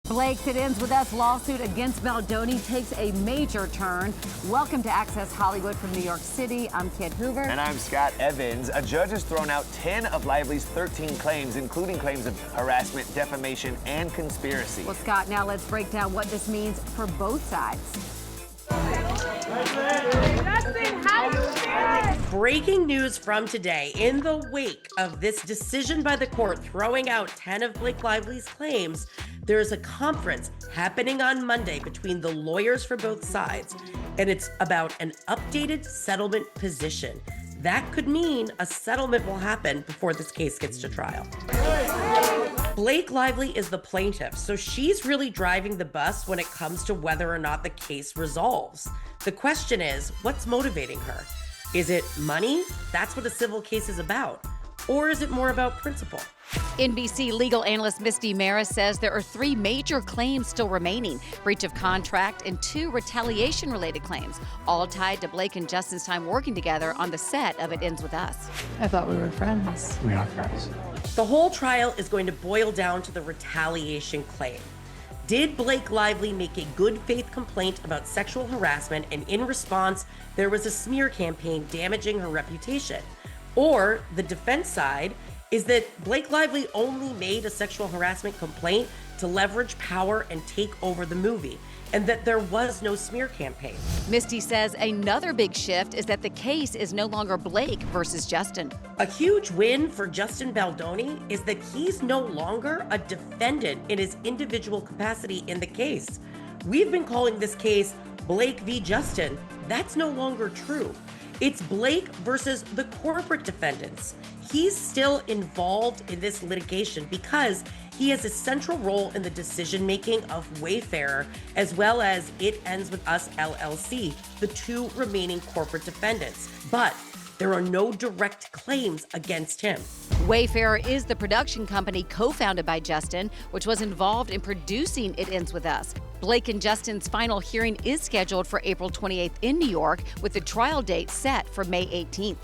Blake's It Ends With Us lawsuit against Baldoni takes a major turn. Welcome to Access Hollywood from New York City. I'm Kit Hoover. And I'm Scott Evans. A judge has thrown out 10 of Lively's 13 claims, including claims of harassment, defamation, and conspiracy. Well, Scott, now let's break down what this means for both sides. Justin, how you feeling? Breaking news from today. In the wake of this decision by the court throwing out 10 of Blake Lively's claims, there is a conference happening on Monday between the lawyers for both sides, and it's about an updated settlement position. That could mean a settlement will happen before this case gets to trial. Blake Lively is the plaintiff, so she's really driving the bus when it comes to whether or not the case resolves. The question is, what's motivating her? Is it money? That's what a civil case is about. Or is it more about principle? NBC legal analyst Misty Marris says there are 3 major claims still remaining: breach of contract and 2 retaliation-related claims, all tied to Blake and Justin's time working together on the set of It Ends With Us. I thought we were friends. We are friends. The whole trial is going to boil down to the retaliation claim. Did Blake Lively make a good faith complaint about sexual harassment, and in response, there was a smear campaign damaging her reputation? Or the defense side is that Blake Lively only made a sexual harassment complaint to leverage power and take over the movie, and that there was no smear campaign. Misty says another big shift is that the case is no longer Blake versus Justin. A huge win for Justin Baldoni is that he's no longer a defendant in his individual capacity in the case. We've been calling this case Blake v. Justin. That's no longer true. It's Blake versus the corporate defendants. He's still involved in this litigation because he has a central role in the decision-making of Wayfarer, as well as It Ends With Us LLC, the 2 remaining corporate defendants. But there are no direct claims against him. Wayfarer is the production company co-founded by Justin, which was involved in producing It Ends With Us. Blake and Justin's final hearing is scheduled for April 28th in New York, with the trial date set for May 18th.